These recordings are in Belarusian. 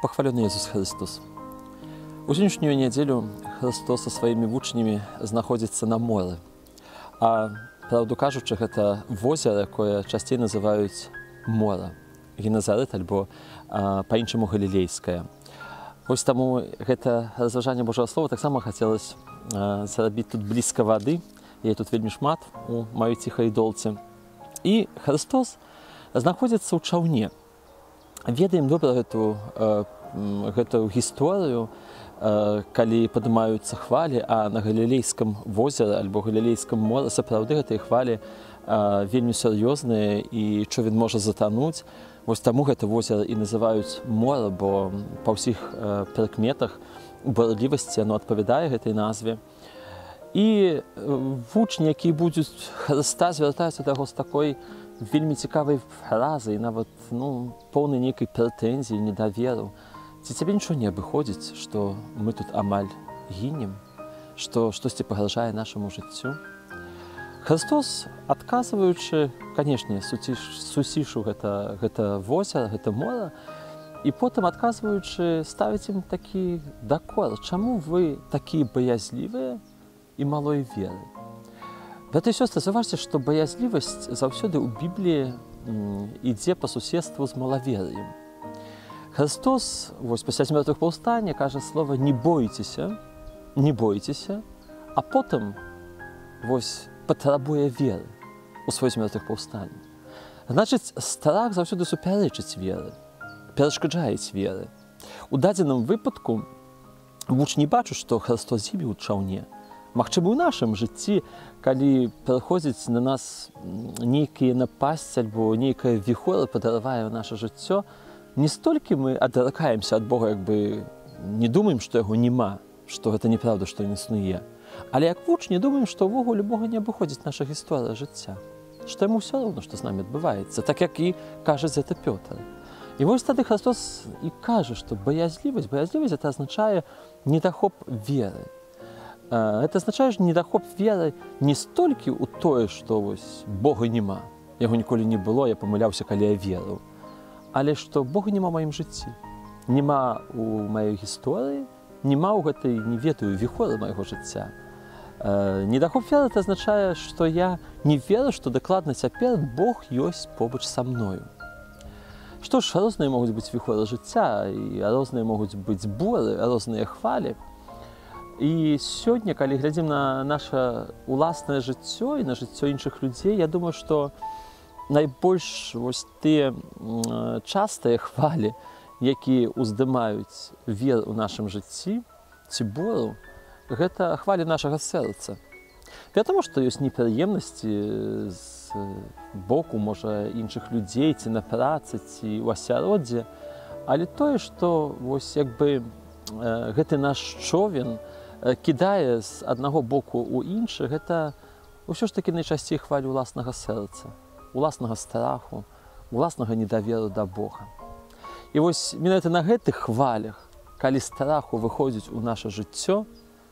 Похваленный Иисус Христос. У сённяшнюю нядзелю Христос са сваімі вучнямі знаходзіцца на моры. А праўду кажучы, гэта возера, якое часцей называюць мора, Генезарыт альбо па-іншаму галілейскае. Вось таму гэта разважанне Божага слова таксама хацелася зарабіць тут блізка вады. Яе тут вельмі шмат у маёй ціхай долце. І Христос знаходзіцца ў чаўне. Ведаем добра гэтую гісторыю, калі падымаюцца хвалі, а на галілейскім возеры альбо галілейскім моры сапраўды гэтыя хвалі вельмі сур'ёзныя і човен можа затануць. Вось таму гэта возера і называюць мора, бо па ўсіх прыкметах бурлівасці яно адпавядае гэтай назве. І вучні, якія будуць Хрыста, звяртаюцца да яго з такой вельмі цікавай фразай, нават поўнай нейкай прэтэнзіі, недаверу. Ці цябе нічого не абыходзіць, што мы тут амаль гінем, што штосьці пагражае нашаму жыццю? Христос, адказваючы, канешне, сусішу гэта возера, гэта мора, і потым адказваючы, ставіць ім такі дакор. Чаму вы такія баязлівыя і малой веры? Браты і сёстры, заўважце, што баязлівасць заўсёды ў Бібліі ідзе па суседству з малавер'ем. Христос, вось пасля смертных паўстання, кажа слова «не бойцеся», а потым вось патрабуе веры ў сваёй смертных паўстанні. Значыць, страх заўсёды супярэчыць веры, перашкаджаюць веры. У дадзеным выпадку вучні бачуць, што Христос з імі ў чаўне. Магчыма, у нашым жыцці, калі прыходзіць на нас нейкія напасці альбо нейкая віхора падарвае ў наша жыццё, не столькі мы адракаемся ад Бога, як бы не думаем, што яго няма, што гэта неправда, што ён існуе. Але як вучні думаем, што ўвогуле Бога не абыходзіць наша гісторыя жыцця, што яму ўсё роўна, што з намі адбываецца, так як і кажа гэта Пётр. І вось тады Христос і кажа, што баязлівасць это азначае недахоп веры. Это азначае недахоп веры не столькі ў тое, што вось Бога няма, яго ніколі не было, я памыляўся, калі я верыў, але што Бога няма ў маім жыцці, няма ў маёй гісторыі, няма ў гэтай, не ведаю, віхоры майго жыцця. Недахоп веры это азначае, што я не веру, што дакладна цяпер Бог ёсць побач са мною. Што ж, розныя могуць быць віхоры жыцця, і розныя могуць быць буры, розныя хвалі. І сёння, калі глядзім на наша уласнае жыццё і на жыццё іншых людзей, я думаю, што найбольш вось тыя частыя хвалі, якія ўздымаюць веру ў нашым жыцці, ці буру, гэта хвалі нашага сэрца. Вядома, што ёсць непрыемнасці з боку, можа, іншых людзей, ці на працы, ці ў асяроддзі, але тое, што вось як бы гэты наш човен кідае з аднаго боку ў іншы, гэта ўсё ж такі найчасцей хвалі ўласнага сэрца, уласнага страху, уласнага недаверу да Бога. І вось менавіта на гэтых хвалях, калі страху выходзіць у наша жыццё,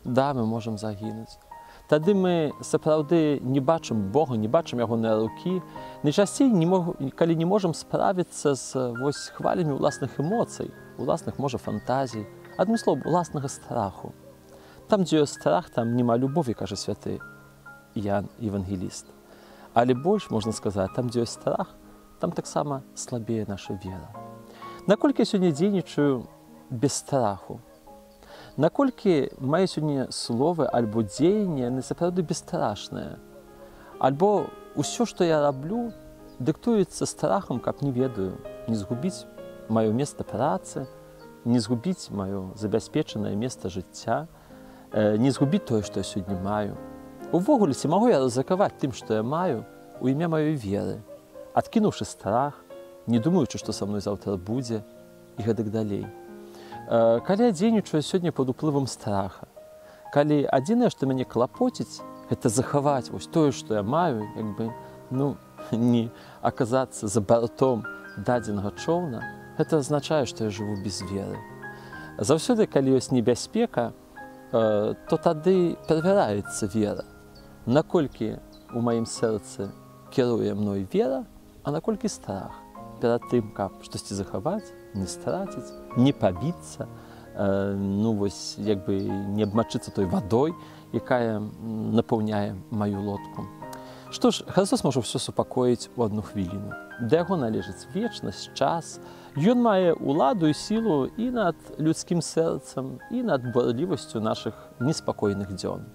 да, мы можам загінуць. Тады мы сапраўды не бачым Бога, не бачым ягоныя рукі. Найчасцей, калі не можам справіцца з вось хвалямі ўласных эмоцый, уласных, можа, фантазій, адным словам, уласнага страху. Там, дзе ёсць страх, там няма любові, кажа святы Іоанн Евангеліст. Але больш, можна сказаць, там, дзе ёсць страх, там таксама слабее наша вера. Наколькі я сёння дзейнічаю без страху? Наколькі мае сёння словы альбо дзеянні, яны сапраўды бесстрашныя? Альбо ўсё, што я раблю, дыктуецца страхам, каб не ведаю, не згубіць маё месца працы, не згубіць маё забяспечанае месца жыцця, не згубіць тое, што я сёння маю. Увогуле, ці магу я рызыкаваць тым, што я маю, у імя маёй веры, адкінуўшы страх, не думаючы, што са мной заўтра будзе, і гэтак далей. Калі я дзейнічаю сёння пад уплывам страха, калі адзінае, што мяне клапоціць, гэта захаваць вось тое, што я маю, як бы, не аказацца за бартом дадзенага чоўна, гэта азначае, што я жыву без веры. Заўсёды, калі ёсць небяспека, то тады правяраецца вера. Наколькі у маім сэрцы кіруе мной вера, а наколькі страх перад тым, каб штосьці захаваць не страціць, не пабіцца, ну вось як бы не абмачыцца той вадой, якая напаўняе маю лодку. Што ж, Христос можа ўсё супакоіць у адну хвіліну. Да яго належыць вечнасць, час. Ён мае ўладу і сілу і над людскім сэрцам, і над борлівасцю нашых неспакойных дзён.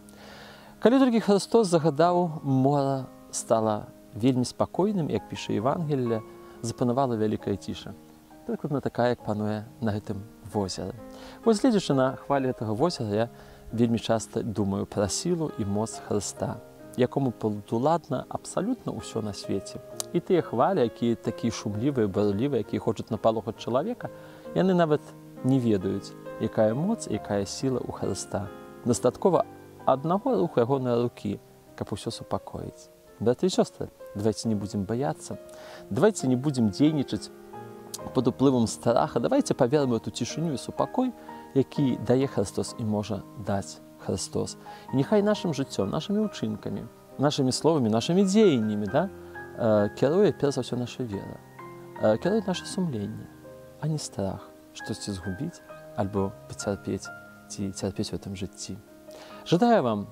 Калі толькі Христос загадаў, мора стала вельмі спакойным, як піша Евангелле, запанавала вялікая ціша. Прыкладна такая, як пануе на гэтым возеры. Вось гледзячы на хвалі гэтага возера, я вельмі часта думаю пра сілу і моц Хрыста, якому падуладна абсалютна ўсё на свеце. І тыя хвалі, якія такія шумлівыя, барлівыя, якія хочуць напалохаць чалавека, яны нават не ведаюць, якая моц, якая сіла ў Хрыста. Дастаткова аднаго руху ягонай рукі, каб усё супакоіць. Браты і сёстры, давайте не будзем баяцца, давайте не будзем дзейнічаць пад уплывам страха, давайте паверым у эту цішыню і супакой, які дае Христос і можа даць Христос. І няхай нашым жыццём, нашымі ўчынкамі, нашымі словамі, нашымі дзеяннямі, кіруе перш за ўсё наша вера, кіруе наша сумленне, а не страх, штосьці згубіць альбо пацярпець ці цярпець у гэтым жыцці. Жадаю вам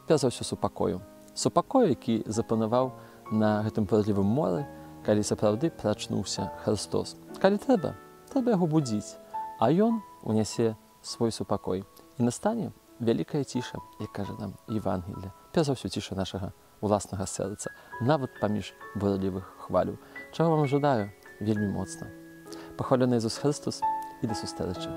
перш за ўсё супакою, супакою, які запанаваў на гэтым бурлівым моры, калі сапраўды прачнуўся Христос. Калі трэба яго будзіць, а ён унясе свой супакой. І настане вялікая ціша, як кажа нам Евангелле, перш за ўсё ціша нашага уласнага сэрца, нават паміж бурлівых хваляў. Чаго вам жадаю вельмі моцна. Пахвалены Ісус Христос і да сустрэчы.